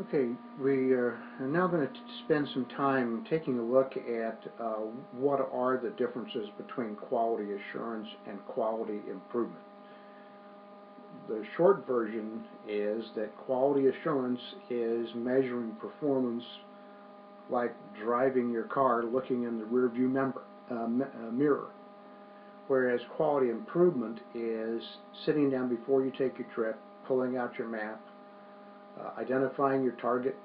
Okay, we are now going to spend some time taking a look at what are the differences between quality assurance and quality improvement. The short version is that quality assurance is measuring performance like driving your car looking in the rearview mirror, whereas quality improvement is sitting down before you take your trip, pulling out your map, identifying your target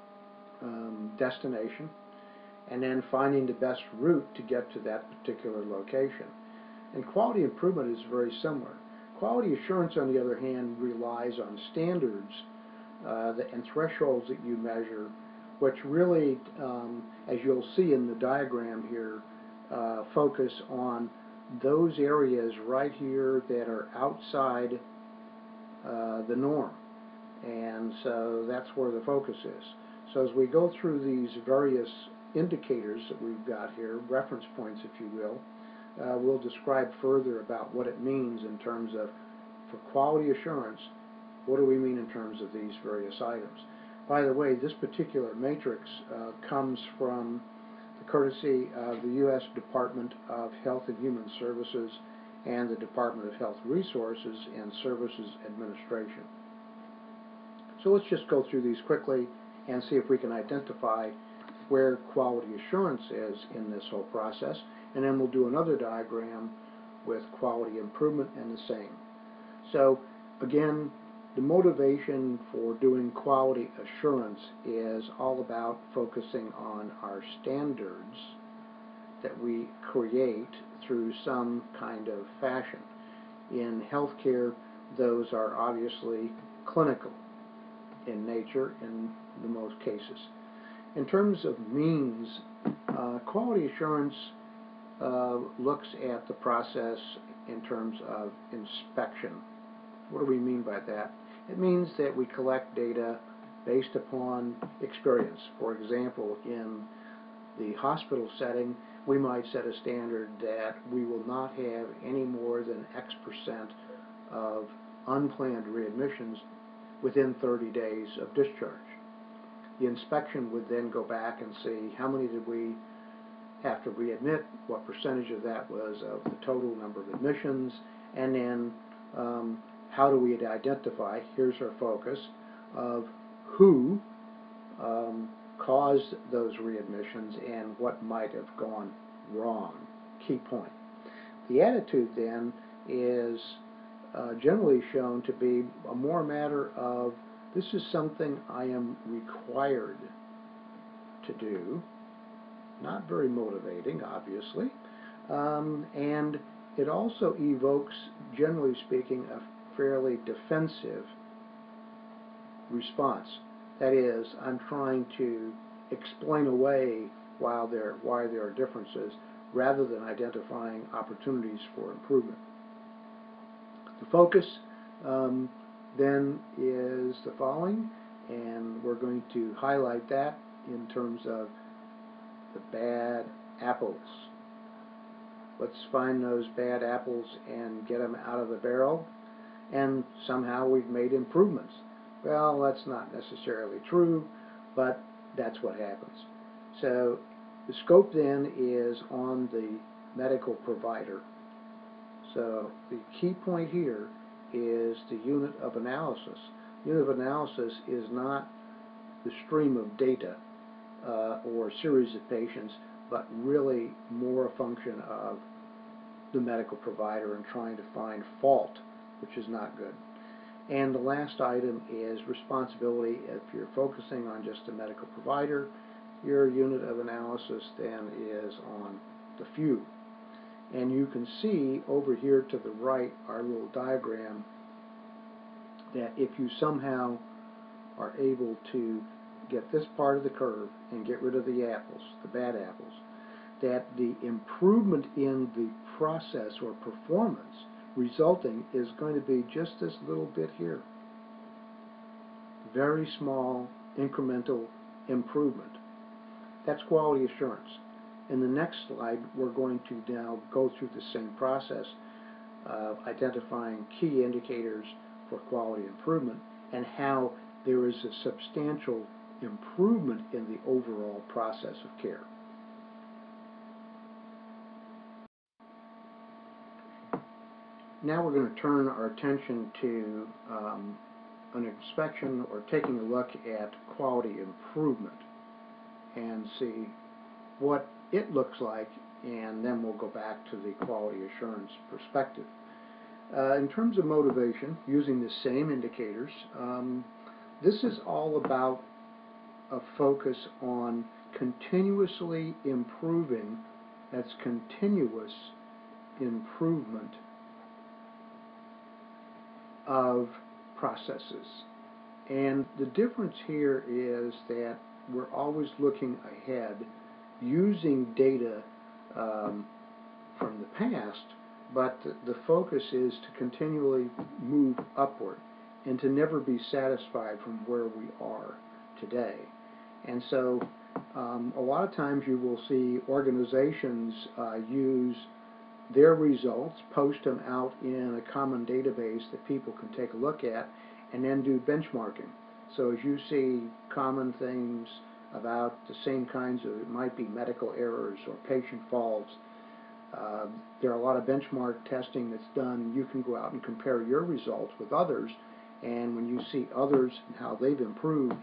destination, and then finding the best route to get to that particular location. And quality improvement is very similar. Quality assurance, on the other hand, relies on standards and thresholds that you measure, which really, as you'll see in the diagram here, focus on those areas right here that are outside the norm. And so that's where the focus is. So as we go through these various indicators that we've got here, reference points if you will, we'll describe further about what it means in terms of, for quality assurance, what do we mean in terms of these various items. By the way, this particular matrix comes from the courtesy of the U.S. Department of Health and Human Services and the Department of Health Resources and Services Administration. So let's just go through these quickly and see if we can identify where quality assurance is in this whole process, and then we'll do another diagram with quality improvement and the same. So again, the motivation for doing quality assurance is all about focusing on our standards that we create through some kind of fashion. In healthcare, those are obviously clinical in nature in the most cases. In terms of means, quality assurance looks at the process in terms of inspection. What do we mean by that? It means that we collect data based upon experience. For example, in the hospital setting, we might set a standard that we will not have any more than X% of unplanned readmissions within 30 days of discharge. The inspection would then go back and see how many did we have to readmit, what percentage of that was of the total number of admissions, and then how do we identify, here's our focus, of who caused those readmissions and what might have gone wrong. Key point. The attitude then is generally shown to be a more matter of, this is something I am required to do. Not very motivating, obviously. And it also evokes, generally speaking, a fairly defensive response. That is, I'm trying to explain away why there are differences rather than identifying opportunities for improvement. The focus then is the following, and we're going to highlight that in terms of the bad apples. Let's find those bad apples and get them out of the barrel, and somehow we've made improvements. Well, that's not necessarily true, but that's what happens. So the scope then is on the medical provider. So the key point here is the unit of analysis. Unit of analysis is not the stream of data or series of patients, but really more a function of the medical provider and trying to find fault, which is not good. And the last item is responsibility. If you're focusing on just the medical provider, your unit of analysis then is on the few. And you can see over here to the right, our little diagram, that if you somehow are able to get this part of the curve and get rid of the apples, the bad apples, that the improvement in the process or performance resulting is going to be just this little bit here. Very small incremental improvement. That's quality assurance. In the next slide, we're going to now go through the same process of identifying key indicators for quality improvement and how there is a substantial improvement in the overall process of care. Now we're going to turn our attention to an inspection or taking a look at quality improvement and see what it looks like, and then we'll go back to the quality assurance perspective. In terms of motivation, using the same indicators, this is all about a focus on continuously improving. That's continuous improvement of processes. And the difference here is that we're always looking ahead, using data from the past, but the focus is to continually move upward and to never be satisfied from where we are today. And so a lot of times you will see organizations use their results, post them out in a common database that people can take a look at, and then do benchmarking. So as you see common things about the same kinds of, it might be medical errors or patient faults, there are a lot of benchmark testing that's done. You can go out and compare your results with others, and when you see others and how they've improved,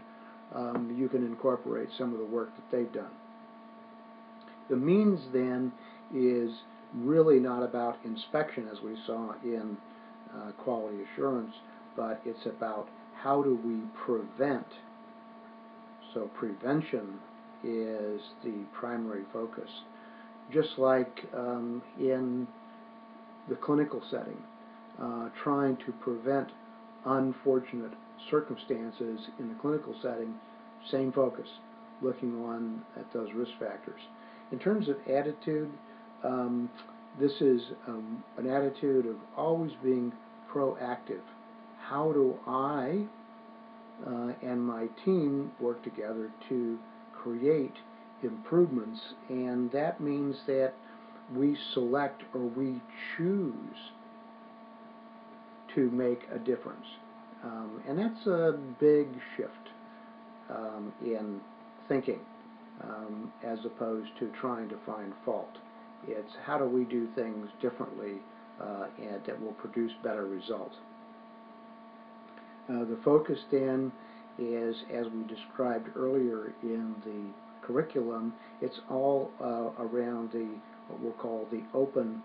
you can incorporate some of the work that they've done. The means then is really not about inspection, as we saw in quality assurance, but it's about how do we prevent. So prevention is the primary focus. Just like in the clinical setting, trying to prevent unfortunate circumstances in the clinical setting, same focus, looking on at those risk factors. In terms of attitude, this is an attitude of always being proactive. How do I and my team work together to create improvements? And that means that we select or we choose to make a difference. And that's a big shift in thinking, as opposed to trying to find fault. It's how do we do things differently and that will produce better results. The focus then is, as we described earlier in the curriculum, it's all around the what we'll call the open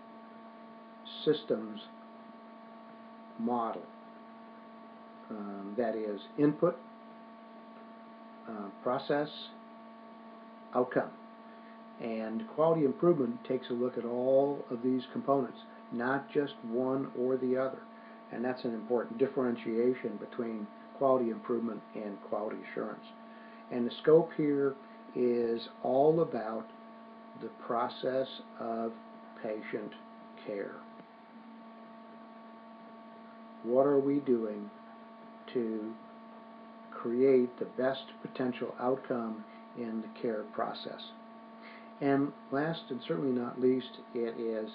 systems model. That is input, process, outcome. And quality improvement takes a look at all of these components, not just one or the other. And that's an important differentiation between quality improvement and quality assurance. And the scope here is all about the process of patient care. What are we doing to create the best potential outcome in the care process? And last and certainly not least, it is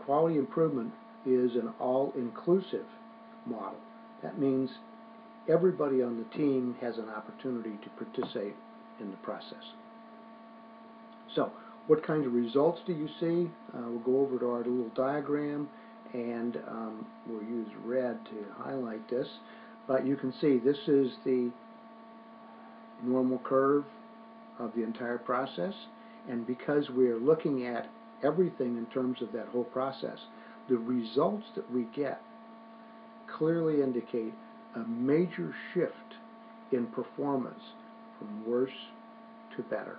quality improvement is an all-inclusive model. That means everybody on the team has an opportunity to participate in the process. So, what kinds of results do you see? We'll go over to our little diagram, and we'll use red to highlight this. But you can see this is the normal curve of the entire process. And because we are looking at everything in terms of that whole process, the results that we get clearly indicate a major shift in performance from worse to better.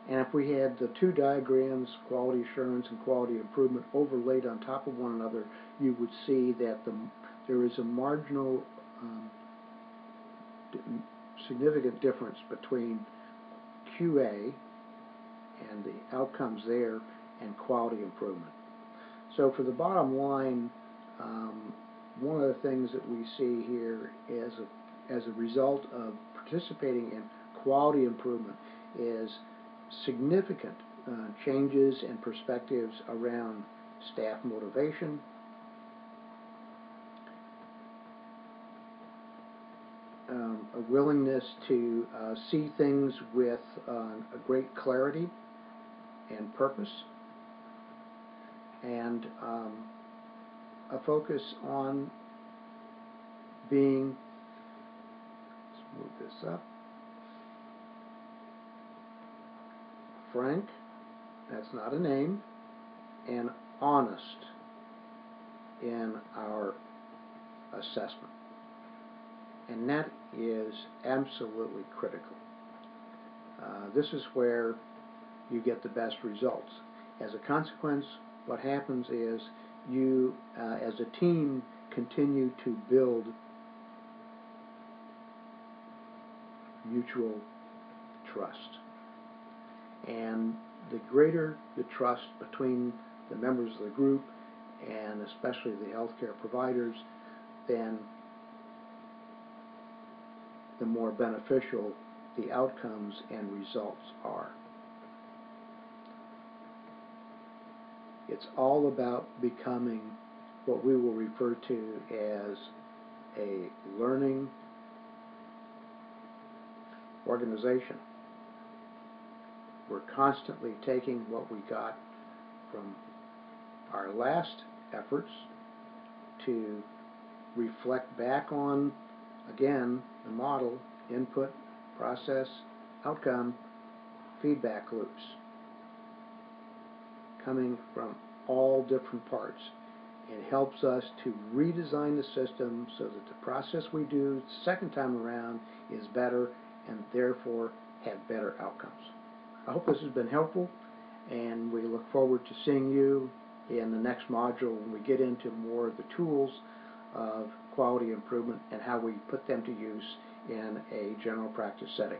And if we had the two diagrams, quality assurance and quality improvement, overlaid on top of one another, you would see that there is a marginal significant difference between QA and the outcomes there and quality improvement. So for the bottom line, one of the things that we see here as a result of participating in quality improvement is significant changes and perspectives around staff motivation, a willingness to see things with a great clarity and purpose, and a focus on being, let's move this up, frank, that's not a name, and honest in our assessment. And that is absolutely critical. This is where you get the best results. As a consequence, what happens is you, as a team, continue to build mutual trust. And the greater the trust between the members of the group, and especially the healthcare providers, then the more beneficial the outcomes and results are. It's all about becoming what we will refer to as a learning organization. We're constantly taking what we got from our last efforts to reflect back on, again, the model: input, process, outcome, feedback loops, coming from all different parts. It helps us to redesign the system so that the process we do the second time around is better and therefore have better outcomes. I hope this has been helpful, and we look forward to seeing you in the next module when we get into more of the tools of quality improvement and how we put them to use in a general practice setting.